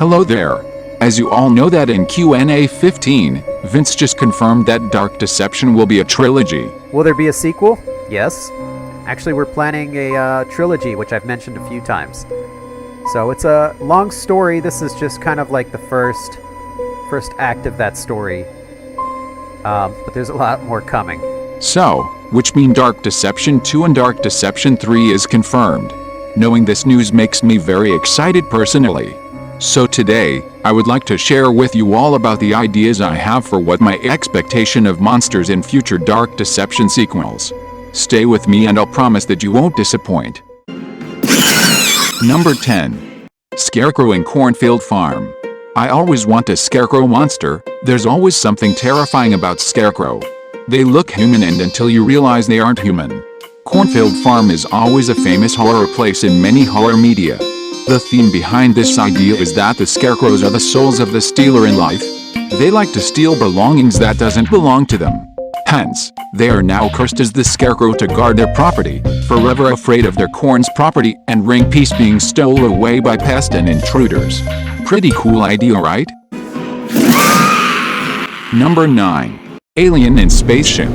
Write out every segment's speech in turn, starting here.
Hello there. As you all know that in Q&A 15, Vince just confirmed that Dark Deception will be a trilogy. Will there be a sequel? Yes. Actually, we're planning a trilogy, which I've mentioned a few times. So it's a long story. This is just kind of like the first act of that story. But there's a lot more coming. So, which mean Dark Deception 2 and Dark Deception 3 is confirmed. Knowing this news makes me very excited personally. So today, I would like to share with you all about the ideas I have for what my expectation of monsters in future Dark Deception sequels. Stay with me and I'll promise that you won't disappoint. Number 10. Scarecrow in Cornfield Farm. I always want a Scarecrow monster. There's always something terrifying about Scarecrow. They look human and until you realize they aren't human. Cornfield Farm is always a famous horror place in many horror media. The theme behind this idea is that the scarecrows are the souls of the stealer in life. They like to steal belongings that doesn't belong to them. Hence, they are now cursed as the scarecrow to guard their property, forever afraid of their corn's property and ring piece being stolen away by pests and intruders. Pretty cool idea, right? Number 9. Alien in Spaceship.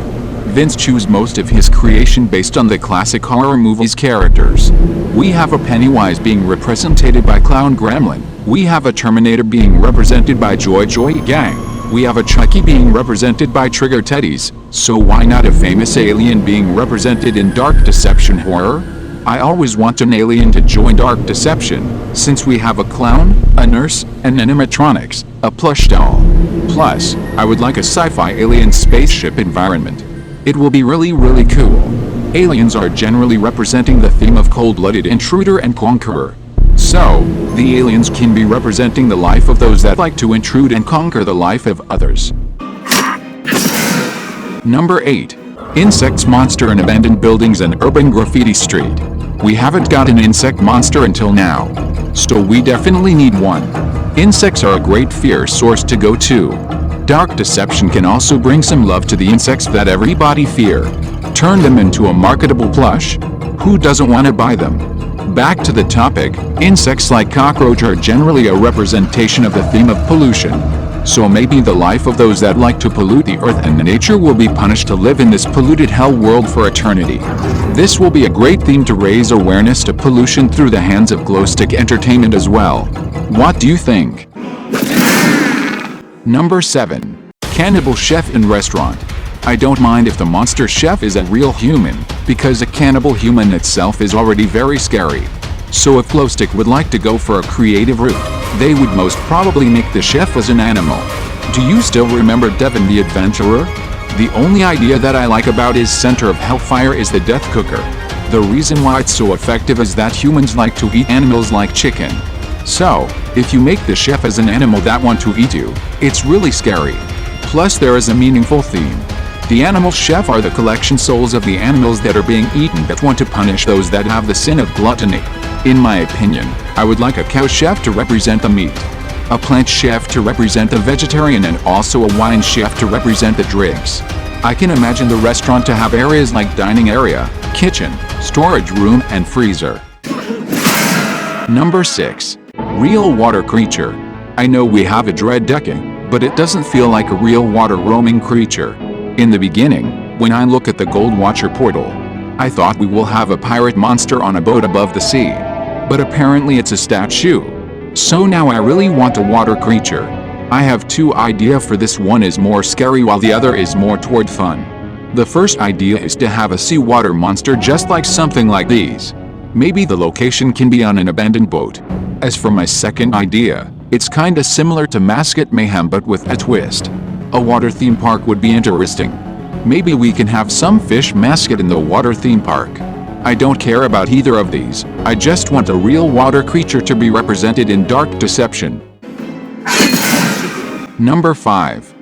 Vince chose most of his creation based on the classic horror movies characters. We have a Pennywise being represented by Clown Gremlin. We have a Terminator being represented by Joy Gang. We have a Chucky being represented by Trigger Teddies. So why not a famous alien being represented in Dark Deception horror? I always want an alien to join Dark Deception, since we have a clown, a nurse, and animatronics, a plush doll. Plus, I would like a sci-fi alien spaceship environment. It will be really cool. Aliens are generally representing the theme of cold-blooded intruder and conqueror. So, the aliens can be representing the life of those that like to intrude and conquer the life of others. Number 8. Insects monster in abandoned buildings and urban graffiti street. We haven't got an insect monster until now. So we definitely need one. Insects are a great fear source to go to. Dark Deception can also bring some love to the insects that everybody fear. Turn them into a marketable plush. Who doesn't want to buy them? Back to the topic, insects like cockroach are generally a representation of the theme of pollution. So maybe the life of those that like to pollute the earth and nature will be punished to live in this polluted hell world for eternity. This will be a great theme to raise awareness to pollution through the hands of glowstick entertainment as well. What do you think? Number 7. Cannibal chef in restaurant. I don't mind if the monster chef is a real human, because a cannibal human itself is already very scary. So if Glowstick would like to go for a creative route, they would most probably make the chef as an animal. Do you still remember Devin the Adventurer? The only idea that I like about his center of hellfire is the death cooker. The reason why it's so effective is that humans like to eat animals like chicken. So, if you make the chef as an animal that want to eat you, it's really scary. Plus there is a meaningful theme. The animal chef are the collection souls of the animals that are being eaten that want to punish those that have the sin of gluttony. In my opinion, I would like a cow chef to represent the meat, a plant chef to represent the vegetarian, and also a wine chef to represent the drinks. I can imagine the restaurant to have areas like dining area, kitchen, storage room, and freezer. Number 6. Real water creature. I know we have a dread decking, but it doesn't feel like a real water roaming creature. In the beginning, when I look at the Gold Watcher portal, I thought we will have a pirate monster on a boat above the sea. But apparently it's a statue. So now I really want a water creature. I have two ideas for this. One is more scary while the other is more toward fun. The first idea is to have a seawater monster just like something like these. Maybe the location can be on an abandoned boat. As for my second idea, it's kinda similar to Mascot Mayhem but with a twist. A water theme park would be interesting. Maybe we can have some fish mascot in the water theme park. I don't care about either of these. I just want a real water creature to be represented in Dark Deception. Number 5.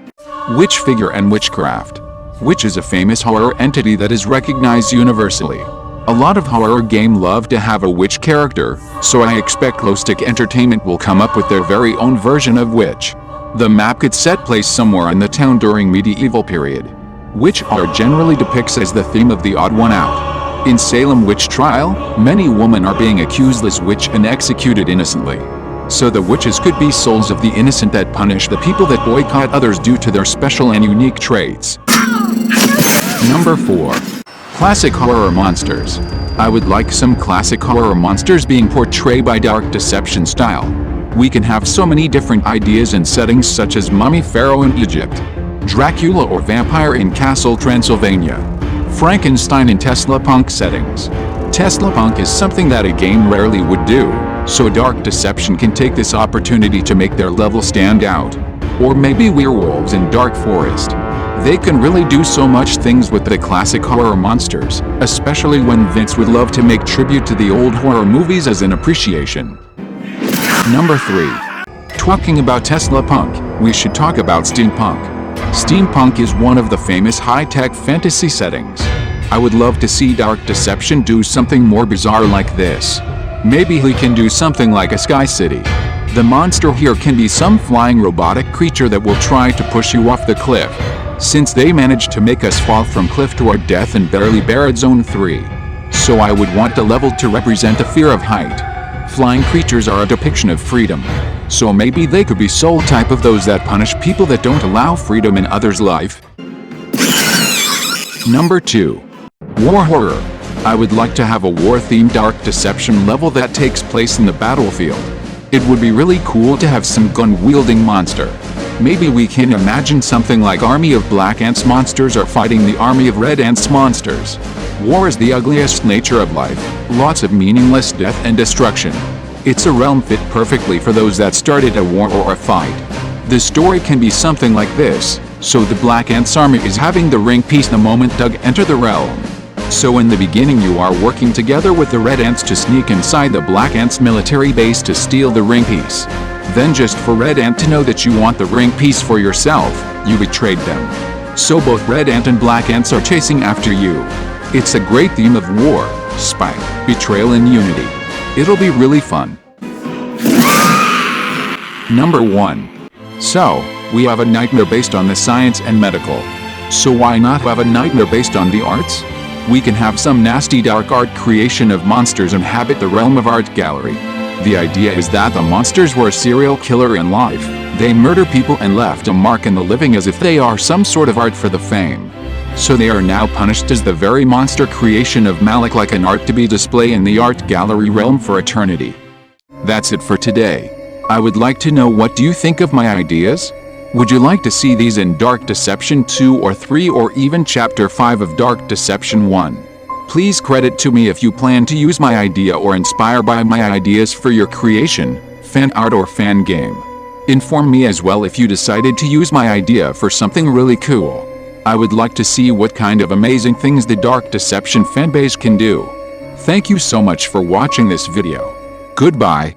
Witch figure and witchcraft. Witch is a famous horror entity that is recognized universally. A lot of horror game love to have a witch character, so I expect Glowstick Entertainment will come up with their very own version of witch. The map could set place somewhere in the town during medieval period. Witch are generally depicted as the theme of the odd one out. In Salem witch trial, many women are being accused as witch and executed innocently. So the witches could be souls of the innocent that punish the people that boycott others due to their special and unique traits. Number 4. Classic horror monsters. I would like some classic horror monsters being portrayed by dark deception style. We can have so many different ideas and settings such as Mummy Pharaoh in Egypt, Dracula or Vampire in Castle Transylvania, Frankenstein in Steampunk settings. Steampunk is something that a game rarely would do, so dark deception can take this opportunity to make their level stand out. Or maybe werewolves in Dark Forest. They can really do so much things with the classic horror monsters, especially when Vince would love to make tribute to the old horror movies as an appreciation. Number 3. Talking about Steampunk, we should talk about Steampunk. Steampunk is one of the famous high-tech fantasy settings. I would love to see Dark Deception do something more bizarre like this. Maybe he can do something like a Sky City. The monster here can be some flying robotic creature that will try to push you off the cliff, since they managed to make us fall from cliff to our death in Barely Barred Zone 3. So I would want the level to represent a fear of height. Flying creatures are a depiction of freedom, so maybe they could be soul type of those that punish people that don't allow freedom in others' life. Number 2. War horror. I would like to have a war-themed dark deception level that takes place in the battlefield. It would be really cool to have some gun-wielding monster. Maybe we can imagine something like Army of Black Ants monsters are fighting the Army of Red Ants monsters. War is the ugliest nature of life, lots of meaningless death and destruction. It's a realm fit perfectly for those that started a war or a fight. The story can be something like this. So the Black Ants army is having the ring piece the moment Doug enter the realm. So in the beginning you are working together with the Red Ants to sneak inside the Black Ants military base to steal the ring piece. Then just for Red Ant to know that you want the ring piece for yourself, you betrayed them. So both Red Ant and Black Ants are chasing after you. It's a great theme of war, spite, betrayal and unity. It'll be really fun. Number 1. So, we have a nightmare based on the science and medical. So why not have a nightmare based on the arts? We can have some nasty dark art creation of monsters inhabit the realm of art gallery. The idea is that the monsters were a serial killer in life. They murder people and left a mark in the living as if they are some sort of art for the fame. So they are now punished as the very monster creation of Malik, like an art to be displayed in the art gallery realm for eternity. That's it for today. I would like to know, what do you think of my ideas? Would you like to see these in Dark Deception 2 or 3 or even Chapter 5 of Dark Deception 1? Please credit to me if you plan to use my idea or inspire by my ideas for your creation, fan art or fan game. Inform me as well if you decided to use my idea for something really cool. I would like to see what kind of amazing things the Dark Deception fanbase can do. Thank you so much for watching this video. Goodbye.